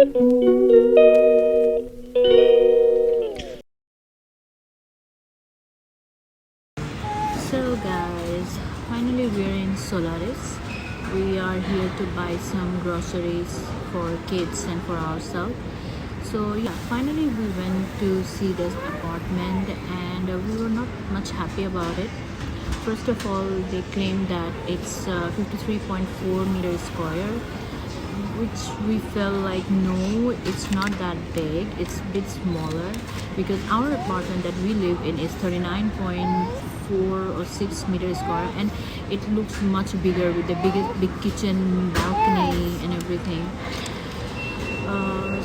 So guys, finally we're in Solaris. We are here to buy some groceries for kids and for ourselves. So yeah, finally we went to see this apartment and we were not much happy about it. First of all, they claim that it's 53.4 meters square, which we felt like no, it's not that big, it's a bit smaller, because our apartment that we live in is 39.4 or 6 meters square, and it looks much bigger with the big kitchen, balcony and everything.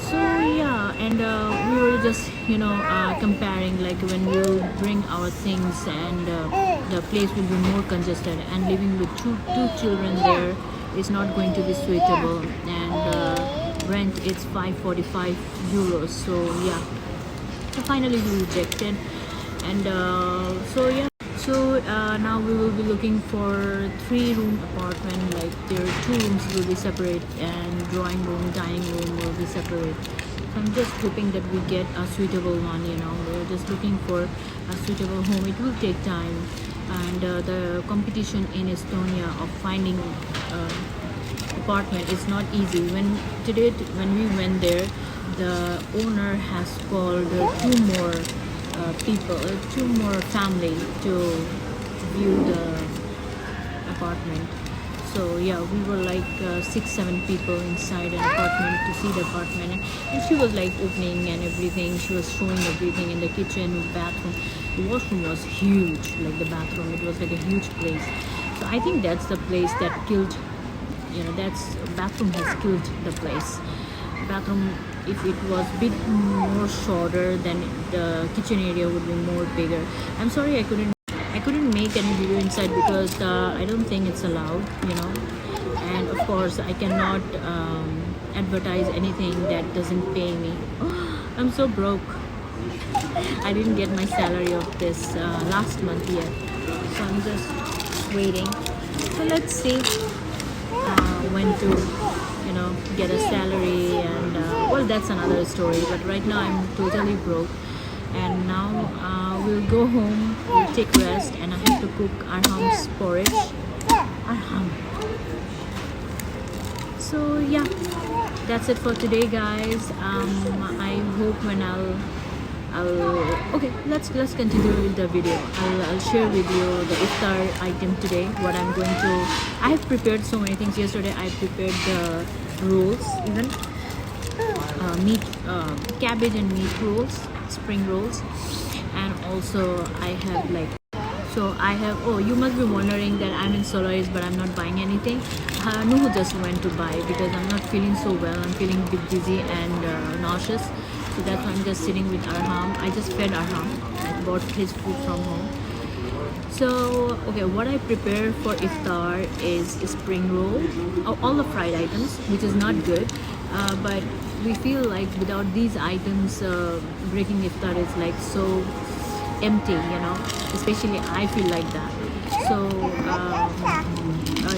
So yeah, and we were just comparing, like when we'll bring our things, and the place will be more congested, and living with two children there is not going to be suitable, and rent is 545 euros. So yeah, so finally we rejected, and so yeah. So now we will be looking for 3-room apartment. Like there are 2 rooms will be separate, and drawing room, dining room will be separate. So I'm just hoping that we get a suitable one. We're just looking for a suitable home. It will take time, and the competition in Estonia of finding apartment is not easy. When we went there, the owner has called 2 more people, 2 more family to view the apartment. So yeah, we were like 6-7 people inside an apartment to see the apartment, and she was like opening and everything. She was showing everything in the kitchen, bathroom. The washroom was huge, like the bathroom. It was like a huge place. So I think that's the place that killed. That's bathroom has killed the place. Bathroom, if it was a bit more shorter, then the kitchen area would be more bigger. I'm sorry I couldn't make any video inside because I don't think it's allowed, and of course I cannot advertise anything that doesn't pay me. I'm so broke. I didn't get my salary of this last month yet, so I'm just waiting. So let's see when to get a salary, and well, that's another story. But right now I'm totally broke, and now we'll go home, we'll take rest, and I have to cook Arham's porridge. Arham. So yeah, that's it for today, guys. I hope when I'll okay, let's continue with the video. I'll share with you the iftar item today, what I'm going to. I have prepared so many things. Yesterday I prepared the rolls, even meat, cabbage and meat rolls, spring rolls, and also I have like. So I have, oh, you must be wondering that I'm in Solaris but I'm not buying anything. Nuhu just went to buy because I'm not feeling so well. I'm feeling a bit dizzy and nauseous. So that's why I'm just sitting with Arham. I just fed Arham. I bought his food from home. So, okay, what I prepare for iftar is spring roll, all the fried items, which is not good. But we feel like without these items, breaking iftar is like so empty, especially I feel like that. So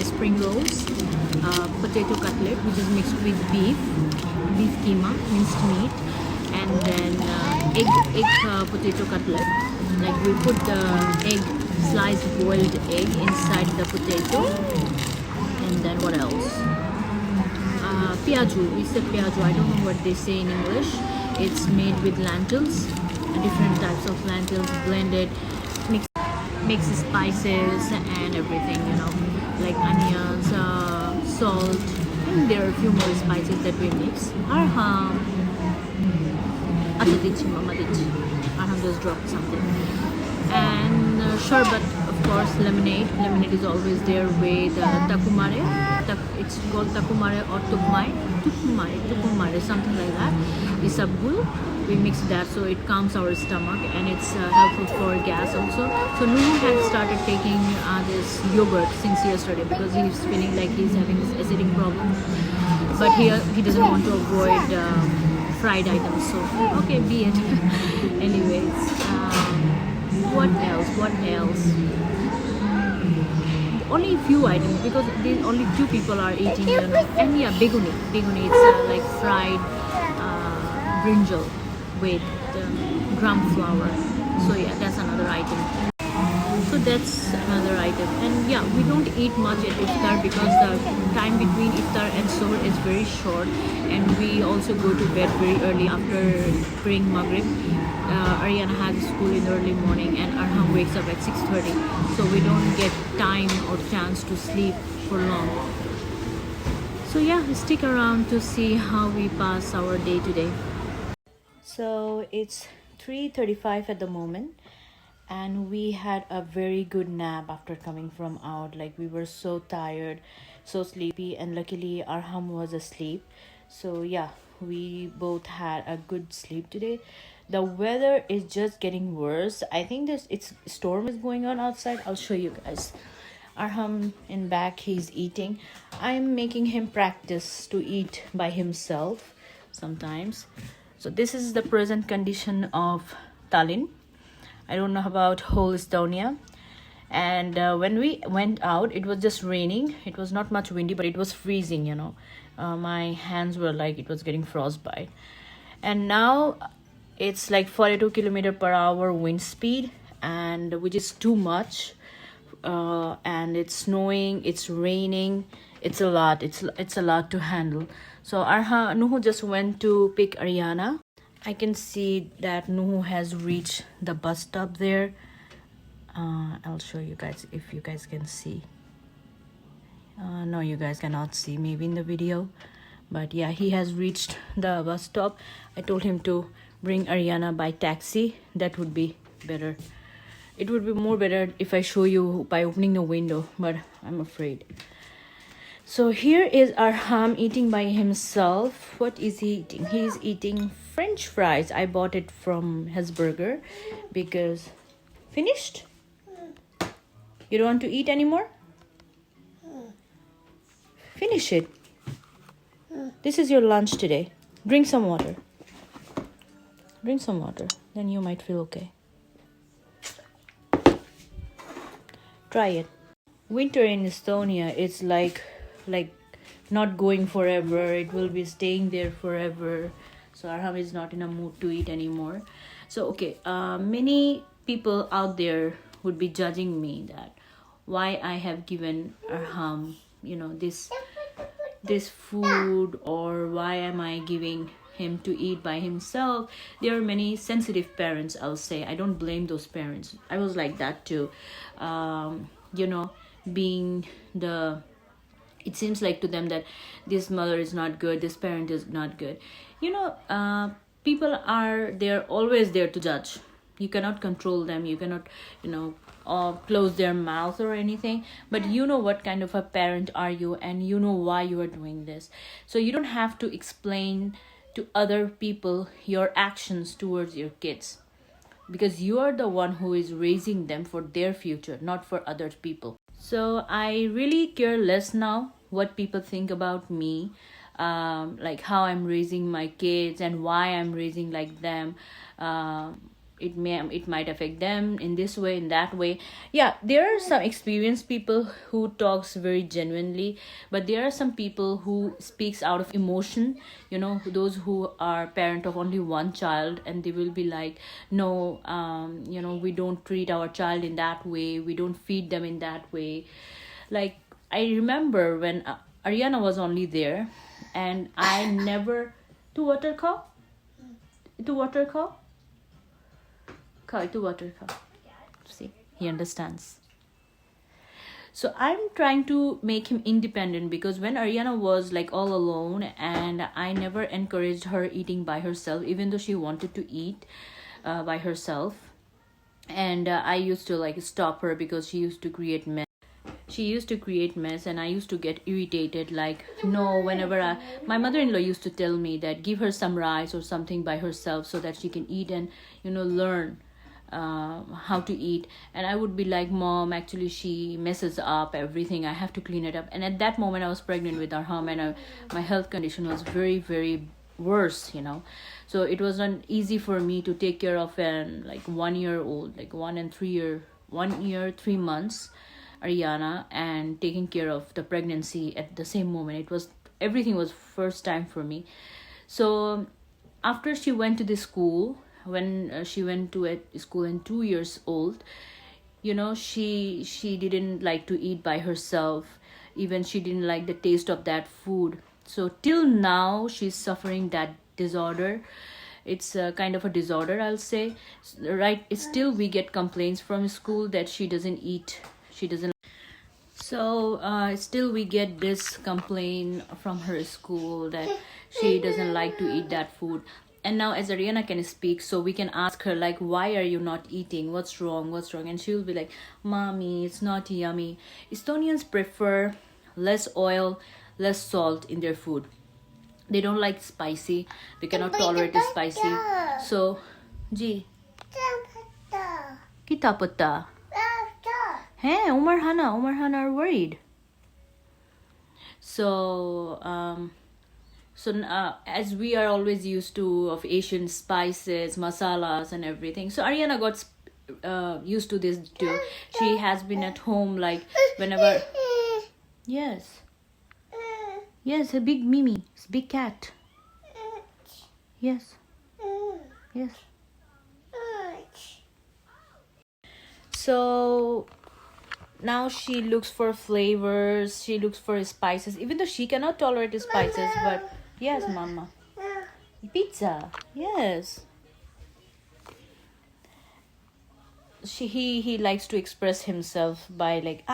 spring rolls, potato cutlet, which is mixed with beef keema, minced meat, and then egg potato cutlet. Like we put the sliced boiled egg inside the potato, and then what else? Piaju, we said piaju, I don't know what they say in English. It's made with lentils, different types of lentils blended, mix spices and everything, like onions, salt, and there are a few more spices that we mix. Arham, Mama Arham just dropped something. And sherbet, of course, lemonade. Lemonade is always there with takumare. It's called takumare or tukumare, something like that. Isabgul. We mix that so it calms our stomach, and it's helpful for gas also. So Nuhu had started taking this yogurt since yesterday because he's feeling like he's having this acidic problem. But he doesn't want to avoid fried items. So okay, be it. Anyways, what else? Only a few items because only 2 people are eating, and yeah, beguni. It's like fried brinjal with gram flour. So yeah, that's another item. So that's another item. And yeah, we don't eat much at iftar because the time between iftar and suhoor is very short, and we also go to bed very early after praying maghrib. Ariana has school in the early morning, and Arham wakes up at 6:30, so we don't get time or chance to sleep for long. So yeah, stick around to see how we pass our day today. So it's 3:35 at the moment, and we had a very good nap after coming from out. Like, we were so tired, so sleepy, and luckily Arham was asleep. So yeah, we both had a good sleep today. The weather is just getting worse. I think this it's storm is going on outside. I'll show you guys. Arham in back, he's eating. I'm making him practice to eat by himself sometimes. So this is the present condition of Tallinn. I don't know about whole Estonia. And when we went out, it was just raining. It was not much windy, but it was freezing, you know. My hands were like it was getting frostbite. And now it's like 42 kilometer per hour wind speed, and which is too much. And it's snowing, it's raining, it's a lot. It's a lot to handle. So Nuhu just went to pick Ariana. I can see that Nuhu has reached the bus stop there. I'll show you guys if you guys can see. No, you guys cannot see, maybe in the video. But yeah, he has reached the bus stop. I told him to bring Ariana by taxi. That would be better. It would be more better if I show you by opening the window, but I'm afraid. So here is Arham eating by himself. What is he eating? He's eating French fries. I bought it from his burger because... Finished? You don't want to eat anymore? Finish it. This is your lunch today. Drink some water. Drink some water. Then you might feel okay. Try it. Winter in Estonia, it's like not going forever. It will be staying there forever. So Arham is not in a mood to eat anymore. So okay, many people out there would be judging me that why I have given Arham, you know, this food, or why am I giving him to eat by himself. There are many sensitive parents, I'll say. I don't blame those parents. I was like that too. You know, being the... It seems like to them that this mother is not good, this parent is not good. You know, people are... They're always there to judge. You cannot control them. You cannot, you know, close their mouth or anything. But you know what kind of a parent are you, and you know why you are doing this. So you don't have to explain to other people your actions towards your kids, because you are the one who is raising them for their future, not for other people. So I really care less now what people think about me, like how I'm raising my kids and why I'm raising like them. It might affect them in this way, in that way. Yeah, there are some experienced people who talks very genuinely, but there are some people who speaks out of emotion. You know, those who are parent of only one child, and they will be like, no, you know, we don't treat our child in that way, we don't feed them in that way. Like, I remember when Ariana was only there, and I never... To water cup? To water cup? To water cup. See, he understands. So I'm trying to make him independent, because when Ariana was like all alone, and I never encouraged her eating by herself, even though she wanted to eat by herself. And I used to like stop her because she used to create mess. And I used to get irritated, like, no, whenever my mother-in-law used to tell me that give her some rice or something by herself so that she can eat and, you know, learn how to eat. And I would be like, Mom, actually she messes up everything, I have to clean it up. And at that moment I was pregnant with Arham, and my health condition was very, very worse, you know. So it wasn't easy for me to take care of an like 1 year old, like 1 year 3 months Ariana, and taking care of the pregnancy at the same moment. Everything was first time for me. So after she went to the school, when she went to a school in 2 years old, she didn't like to eat by herself. Even she didn't like the taste of that food. So till now she's suffering that disorder. It's a kind of a disorder, I'll say. Right, it's still we get complaints from school that she doesn't eat, she doesn't. So still we get this complaint from her school that she doesn't like to eat that food. And now as Ariana can speak, so we can ask her like, why are you not eating? What's wrong? What's wrong? And she'll be like, Mommy, it's not yummy. Estonians prefer less oil, less salt in their food. They don't like spicy. They cannot tolerate the spicy. So, Ji, kita pata. Hey, Umar Hana are worried. So, as we are always used to of Asian spices, masalas, and everything. So Ariana got used to this too. She has been at home like whenever. Yes, yes, a big Mimi, it's a big cat. Yes, yes. So now she looks for flavors, she looks for spices, even though she cannot tolerate the spices. But yes, Mama. Pizza. Yes. He likes to express himself by like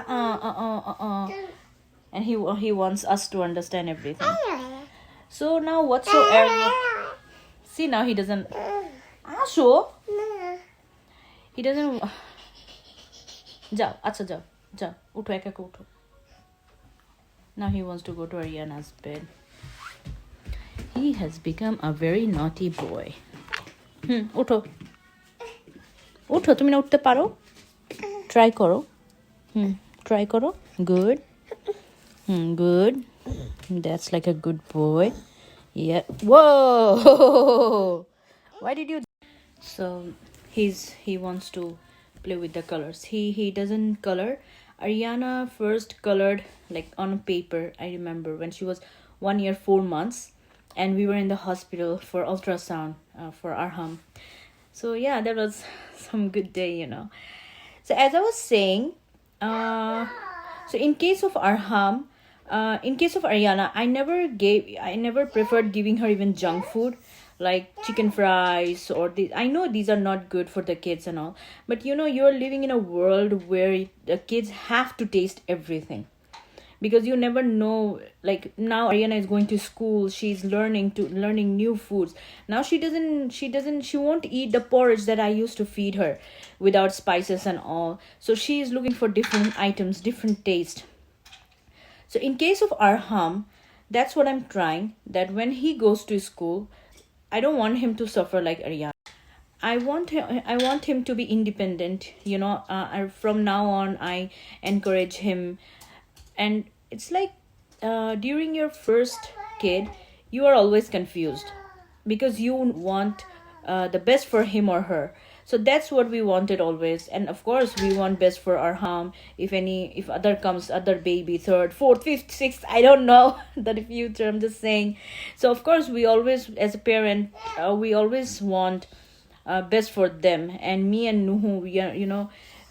and he wants us to understand everything. So now whatsoever. See, now he doesn't. So he doesn't. जाओ अच्छा जाओ जाओ उठो एक एक उठो. Now he wants to go to Ariana's bed. He has become a very naughty boy. উঠো উঠো তুমি না উঠতে পারো ট্রাই করো ট্রাই করো good good that's like a good boy. Yeah, whoa. Why did you? So he wants to play with the colors. He doesn't color. Ariana first colored like on paper. I remember when she was 1 year 4 months and we were in the hospital for ultrasound for Arham. So yeah, that was some good day. So as I was saying, so in case of Arham, in case of Ariana, I never preferred giving her even junk food like chicken fries or I know these are not good for the kids and all, but you're living in a world where the kids have to taste everything, because you never know. Like now Ariana is going to school, she's learning new foods. Now she won't eat the porridge that I used to feed her without spices and all. So she is looking for different items, different taste. So in case of Arham, that's what I'm trying, that when he goes to school, I don't want him to suffer like Ariana. I want him to be independent. From now on, I encourage him. And it's like during your first kid, you are always confused because you want the best for him or her. So that's what we wanted always. And of course, we want best for Arham. If other comes, other baby, third, fourth, fifth, sixth, I don't know the future. I'm just saying. So of course, we always, as a parent, we always want best for them. And me and Nuhu, we are,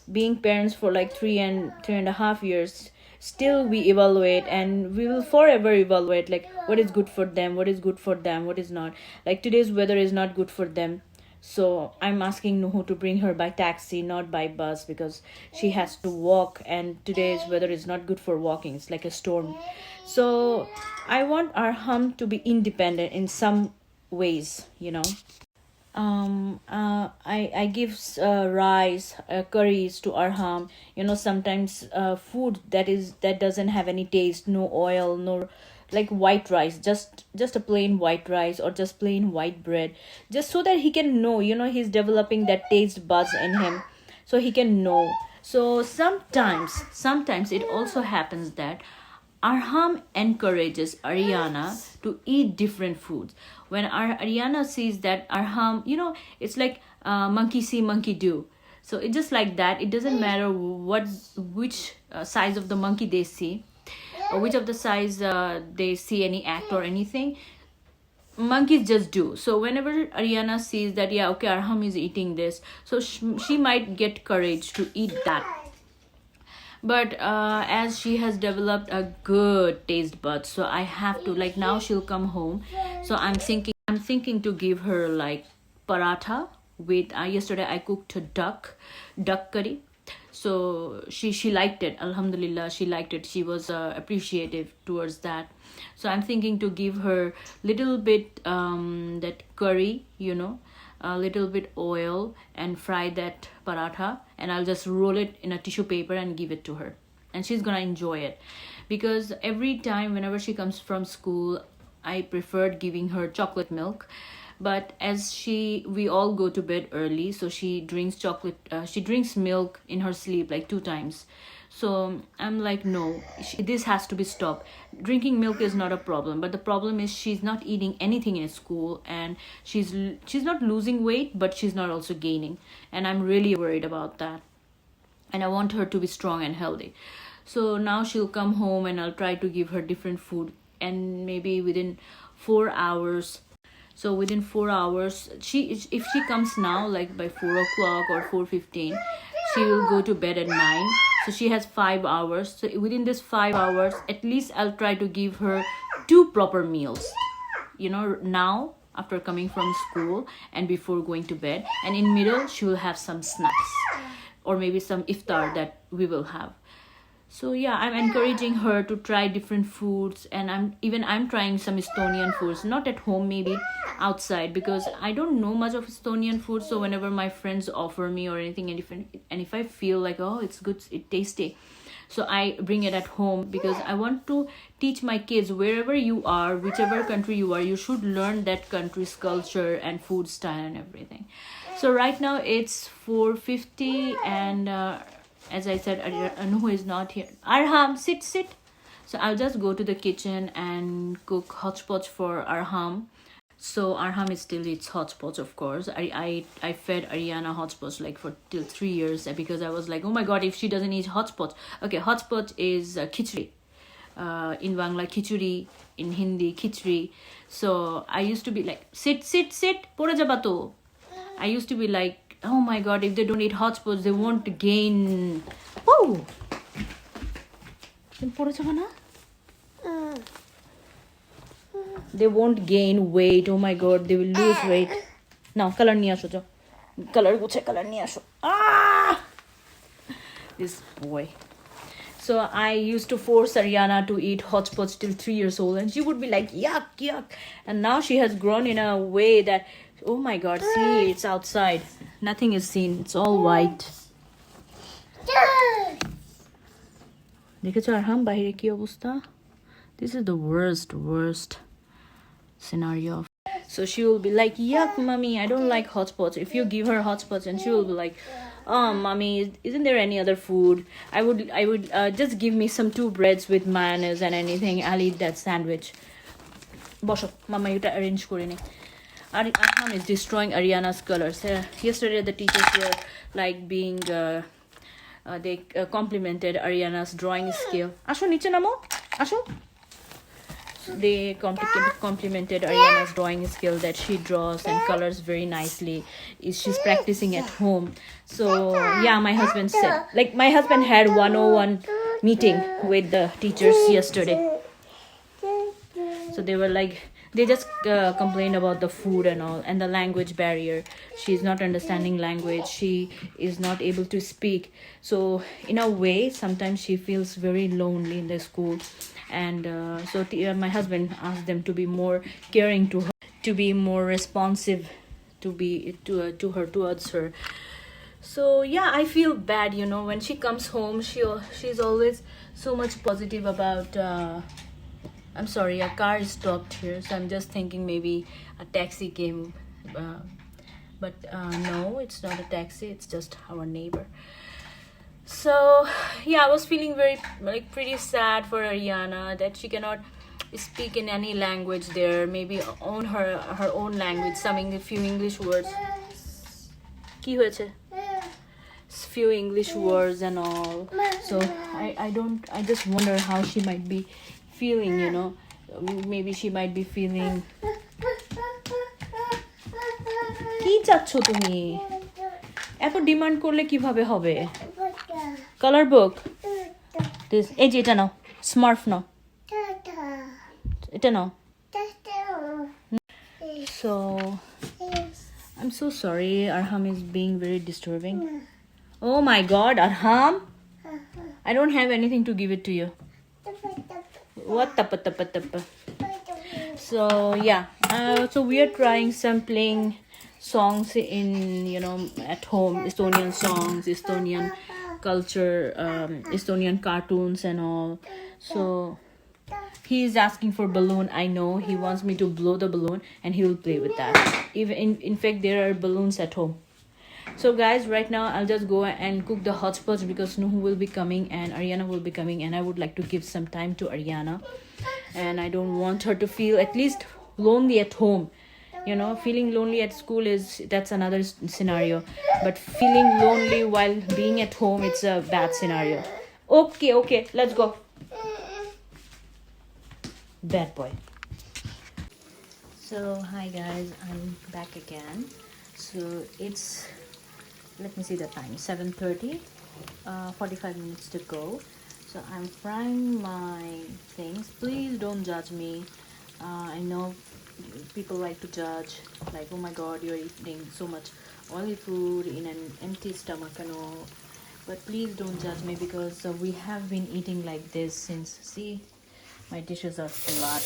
being parents for like 3.5 years. Still we evaluate, and we will forever evaluate like what is good for them, what is good for them, what is not. Like today's weather is not good for them, so I'm asking Nuhu to bring her by taxi, not by bus, because she has to walk, and today's weather is not good for walking. It's like a storm. So I want Arham to be independent in some ways. I give rice, curries to Arham. Sometimes food that doesn't have any taste, no oil, no, like white rice, just a plain white rice or just plain white bread, just so that he can know. He's developing that taste buds in him, so he can know. So sometimes it also happens that Arham encourages Ariana to eat different foods. When Ariana sees that Arham, it's like monkey see, monkey do. So it's just like that. It doesn't matter which size of the monkey they see, or which of the size they see any act or anything. monkeys just do. So whenever Ariana sees that, yeah, okay, Arham is eating this, so she might get courage to eat that. But as she has developed a good taste bud, so I have to, like, now she'll come home, so I'm thinking to give her like paratha with yesterday I cooked a duck curry. So she liked it, alhamdulillah, she liked it. She was appreciative towards that. So I'm thinking to give her little bit that curry, a little bit oil, and fry that paratha, and I'll just roll it in a tissue paper and give it to her, and she's gonna enjoy it. Because every time whenever she comes from school, I preferred giving her chocolate milk, but as we all go to bed early, so she drinks milk in her sleep like 2 times. So I'm like, no, this has to be stopped. Drinking milk is not a problem, but the problem is she's not eating anything in school, and she's not losing weight, but she's not also gaining, and I'm really worried about that. And I want her to be strong and healthy. So now she'll come home, and I'll try to give her different food, and maybe within 4 hours. So within 4 hours, if she comes now, like by 4 o'clock or 4:15, she will go to bed at 9. So she has 5 hours. So within this 5 hours, at least I'll try to give her 2 proper meals. Now after coming from school and before going to bed, and in middle she will have some snacks or maybe some iftar that we will have. So yeah, I'm encouraging her to try different foods, and I'm trying some Estonian foods, not at home, maybe outside, because I don't know much of Estonian food. So whenever my friends offer me or anything, and if I feel like, oh, it's good, it's tasty, so I bring it at home, because I want to teach my kids, wherever you are, whichever country you are, you should learn that country's culture and food style and everything. So right now it's 4:50, and as I said, Anu is not here. Arham, sit. So I'll just go to the kitchen and cook hodgepodge for Arham. So Arham is still eats hodgepodge, of course. I fed Ariana hodgepodge like for till 3 years, because I was like, oh my god, if she doesn't eat hodgepodge. Okay, hodgepodge is khichdi. In Bangla, khichuri. In Hindi, khichdi. So I used to be like, sit. Pore jaba to. I used to be like, oh my god, if they don't eat hodgepodge, they won't gain. Whoa! They won't gain weight. Oh my god, they will lose weight. Now, color niya asho jo. Color niya asho. Ah! This boy. So I used to force Ariana to eat hodgepodge till 3 years old, and she would be like, yuck. And now she has grown in a way that, oh my god, see, it's outside. Nothing is seen. It's all white. দেখেছো আরহাম বাইরে কি অবস্থা? This is the worst scenario. So she will be like, yuck, mommy, I don't like hodgepodge. If you give her hodgepodge, and she will be like, oh, mommy, isn't there any other food? I would just give me some 2 breads with mayonnaise and anything. I'll eat that sandwich. Bosho, mama, you arrange kore ni. Arham is destroying Ariana's colors. Yesterday the teachers were like being they complimented Ariana's drawing skill. Asho niche namo. Asho. They complimented Ariana's drawing skill, that she draws and colors very nicely. She's practicing at home. So yeah, my husband said, like, my husband had 101 meeting with the teachers yesterday. So they were like, they just complained about the food and all, and the language barrier. She's not understanding language. She is not able to speak. So in a way, sometimes she feels very lonely in the school. And so my husband asked them to be more caring to her, to be more responsive to her, towards her. So yeah, I feel bad, when she comes home, she's always so much positive about I'm sorry, a car stopped here, so I'm just thinking maybe a taxi came, but no, it's not a taxi, it's just our neighbor. So yeah, I was feeling very, like, pretty sad for Ariana, that she cannot speak in any language there, maybe own her own language, some few English words. Ki hoyeche? Few English words and all. So I just wonder how she might be feeling, maybe she might be feeling কি চাচ্ছ তুমি? এত demand করলে কিভাবে হবে? Colour বুক, এই যে এটা নাও, স্মার্ট নাও, এটা নাও। So I'm so sorry, Arham is being very disturbing. Oh my god, Arham, I don't have anything to give it to you. What tappa. So yeah, so we are trying some playing songs in, you know, at home, Estonian songs, Estonian culture, Estonian cartoons and all. So he is asking for balloon. I know he wants me to blow the balloon and he will play with that. Even in fact there are balloons at home. So guys, right now I'll just go and cook the hodgepodge because Nuhu will be coming and Ariana will be coming, and I would like to give some time to Ariana, and I don't want her to feel at least lonely at home. You know, feeling lonely at school that's another scenario, but feeling lonely while being at home, it's a bad scenario. Okay, let's go. Bad boy. So hi guys, I'm back again. So it's, let me see the time, 7:30, 45 minutes to go. So I'm frying my things. Please don't judge me. I know people like to judge, like, oh my god, you're eating so much oily food in an empty stomach and all, but please don't judge me because we have been eating like this since, see, my dishes are flat.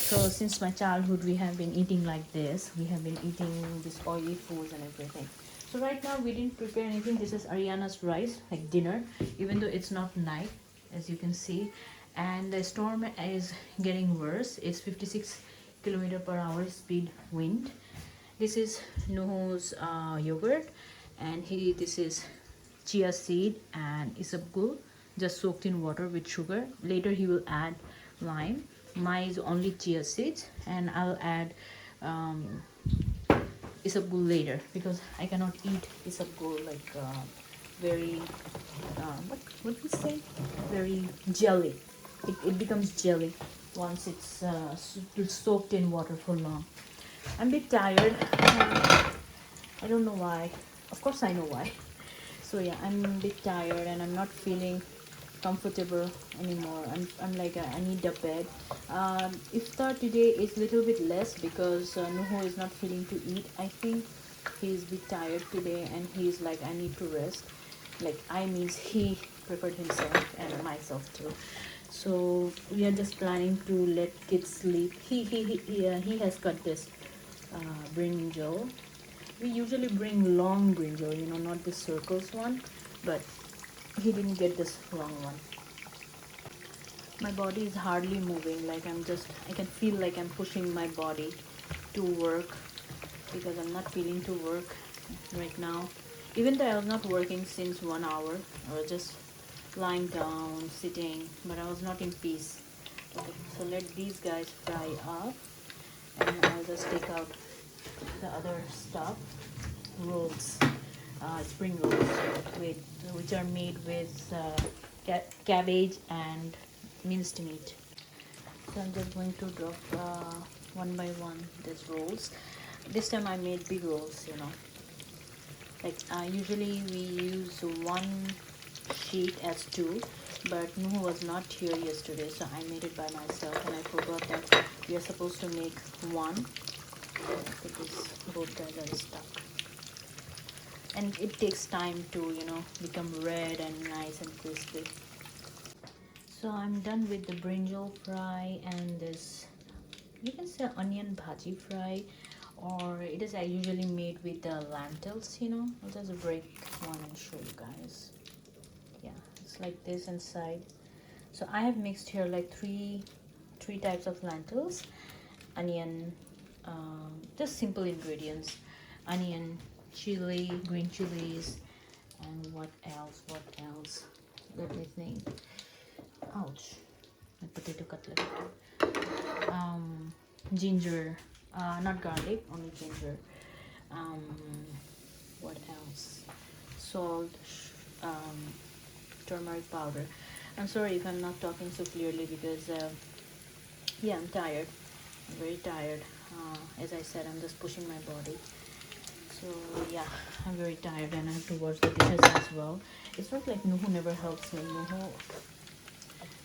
So since my childhood we have been eating like this. We have been eating this oily foods and everything. So right now we didn't prepare anything. This is Ariana's rice, like dinner, even though it's not night, as you can see. And the storm is getting worse. It's 56 km/h speed wind. This is Nuhu's yogurt, and this is chia seed and isabgul, just soaked in water with sugar. Later he will add lime. Mine is only chia seeds, and I'll add isabgul later because I cannot eat isabgul like very what we say, very jelly. It becomes jelly once it's soaked in water for long. I'm a bit tired. I don't know why. Of course I know why. So yeah, I'm a bit tired and I'm not feeling comfortable anymore. I'm like, I need a bed. Iftar today is a little bit less because Nuhu is not feeling to eat. I think he's a bit tired today and he's like, I need to rest. Like, I means he prepared himself and myself too. So we are just planning to let kids sleep. He has cut this brinjal. We usually bring long brinjal, you know, not the circles one, but he didn't get this long one. My body is hardly moving. Like, I can feel like I'm pushing my body to work because I'm not feeling to work right now. Even though I was not working since 1 hour, I was just lying down, sitting, but I was not in peace. Okay, so let these guys fry up, and I'll just take out the other stuff. Rolls, spring rolls, which are made with cabbage and minced meat. So I'm just going to drop one by one these rolls. This time I made big rolls, you know. Like, usually we use one sheet as two, but Nuhu was not here yesterday, so I made it by myself, and I forgot that we are supposed to make one. Because both guys are stuck, and it takes time to, you know, become red and nice and crispy. So I'm done with the brinjal fry and this, you can say, onion bhaji fry, or it is usually made with the lentils, you know. I'll just break one and show you guys. Yeah, it's like this inside. So I have mixed here like three types of lentils, onion, just simple ingredients, onion, chili, green chilies, and what else, let me think. Ouch, my potato cutlet. Ginger, not garlic, only ginger. What else? Salt, turmeric powder. I'm sorry if I'm not talking so clearly because yeah, I'm tired. I'm very tired. As I said, I'm just pushing my body. So yeah, I'm very tired and I have to wash the dishes as well. It's not like Nuhu never helps me.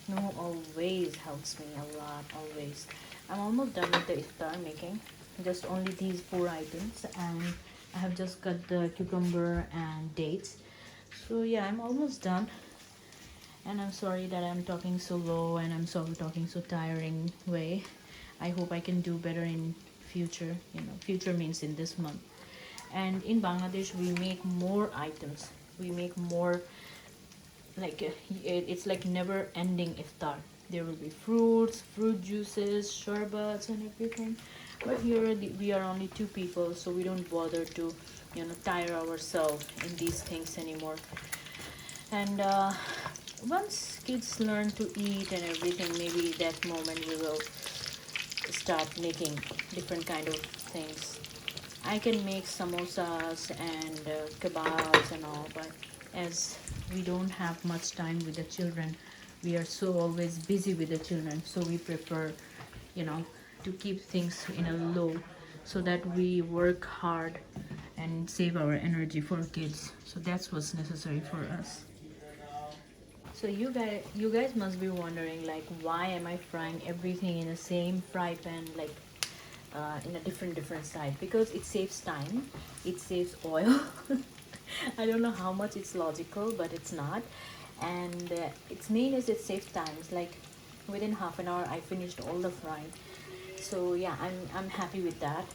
Nuhu always helps me a lot, always. I'm almost done with the iftar making. Just only these 4 items, and I have just cut the cucumber and dates. So yeah, I'm almost done. And I'm sorry that I'm talking so low and I'm sorry talking so tiring way. I hope I can do better in future. Future means in this month. And in Bangladesh we make more items. We make more, like it's like never ending iftar. There will be fruits, fruit juices, sherbets and everything. But here we are only 2 people, so we don't bother to tire ourselves in these things anymore. And once kids learn to eat and everything, maybe that moment we will start making different kind of things. I can make samosas and kebabs and all, but as we don't have much time with the children, we are so always busy with the children, so we prefer, you know, to keep things in a low, so that we work hard and save our energy for kids. So that's what's necessary for us. So you guys must be wondering, like, why am I frying everything in the same fry pan, like in a different side? Because it saves time, it saves oil. I don't know how much it's logical, but it's not. And its main is it saves times. Like within half an hour, I finished all the frying. So yeah, I'm happy with that.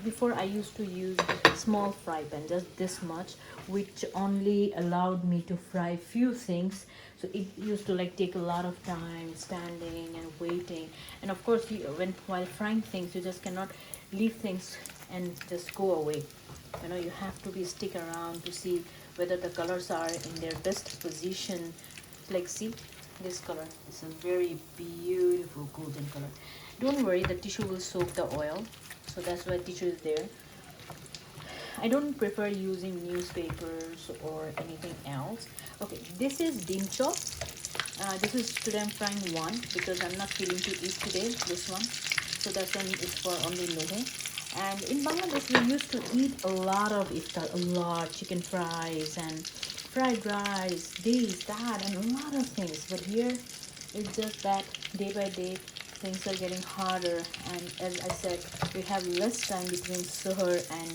Before I used to use small fry pan, just this much, which only allowed me to fry few things. So it used to like take a lot of time standing and waiting. And of course, while frying things, you just cannot leave things and just go away. You have to be stick around to see whether the colors are in their best position. Like, see this color, it's a very beautiful golden color. Don't worry, the tissue will soak the oil, so that's why tissue is there. I don't prefer using newspapers or anything else. Okay, this is dimcho. This is today I'm frying one because I'm not feeling to eat today, this one. So that's one is for only Nuhu. And in Bangladesh we used to eat a lot of iftar, a lot, chicken fries and fried rice, this, that, and a lot of things. But here it's just that day by day things are getting harder, and as I said, we have less time between suhoor and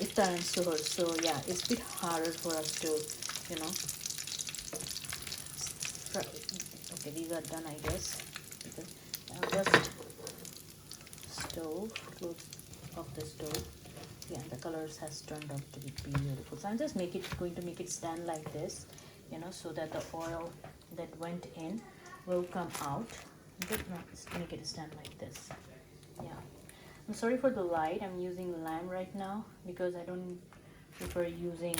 iftar and suhoor. So yeah, it's a bit harder for us to, you know. Okay, these are done, I guess. Because just stove, close of the stove. Yeah, the colors has turned out to be beautiful. So I'm just going to make it stand like this, so that the oil that went in will come out. But no, let's make it stand like this. Yeah, I'm sorry for the light. I'm using lamp right now because I don't prefer using,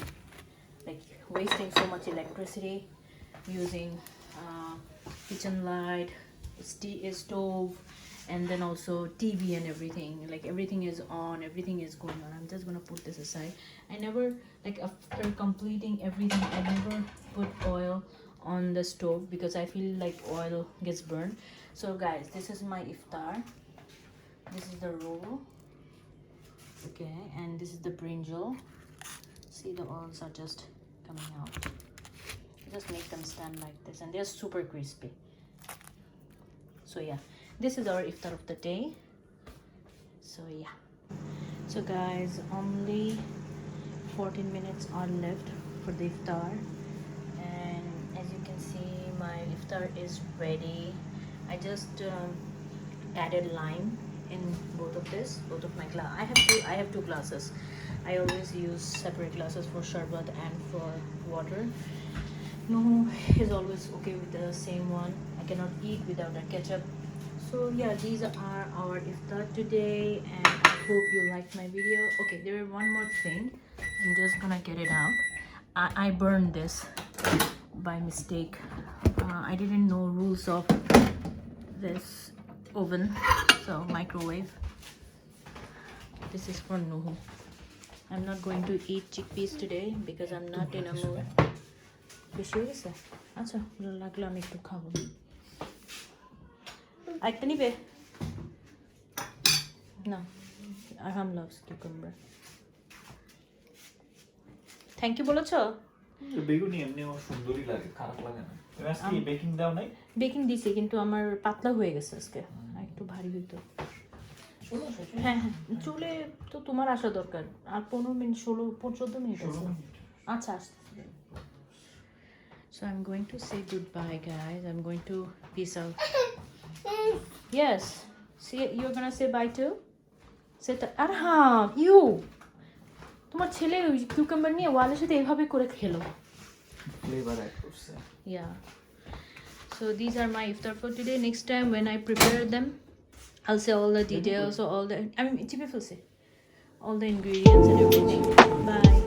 like, wasting so much electricity using kitchen light, stove, and then also TV and everything. Like everything is on, everything is going on. I'm just gonna put this aside. I never, like, after completing everything, I never put oil on the stove because I feel like oil gets burned. So guys, this is my iftar. This is the roll. Okay, and this is the brinjal. See, the oils are just coming out. Just make them stand like this, and they're super crispy. So yeah, this is our iftar of the day. So yeah, so guys, only 14 minutes are left for the iftar, and as you can see, my iftar is ready. I just added lime in both of my glass. I have two glasses. I always use separate glasses for sherbet and for water. No is always okay with the same one. I cannot eat without a ketchup. So yeah, these are our iftar today, and I hope you liked my video. Okay, there is one more thing. I'm just gonna get it out. I burned this by mistake. I didn't know rules of this oven, so microwave. This is for Nuhu. I'm not going to eat chickpeas today because I'm not in a mood. বেশি হয়ে গেছে আচ্ছা লাগলে আমি একটু খাবো আরেকটা নিবে না Arham loves cucumber thank you বলেছো? বেগুনি এমনিও সুন্দরই লাগে, খারাপ লাগে না। তুমি আজকে বেকিং দাও নাই? বেকিং দিছি কিন্তু আমার পাতলা হয়ে গেছে আজকে, একটু ভারী হইতো। হ্যাঁ হ্যাঁ, চুলে তো তোমার আসা দরকার, আর 15 মিনিট 14 মিনিট আছে। আচ্ছা আসতেছি। So I'm going to say goodbye guys, I'm going to peace out. Yes, see you're gonna say bye too. Say Arham, you তোমার ছেলে কিউকাম্বার নিয়ে ওয়ালের সাথে এভাবে করে খেলো, ফ্লেভার অ্যাড করছে। yeah. So these are my iftar for today. Next time when I prepare them, I'll say all the details or all the, I mean chipe filse all the ingredients and everything. Bye.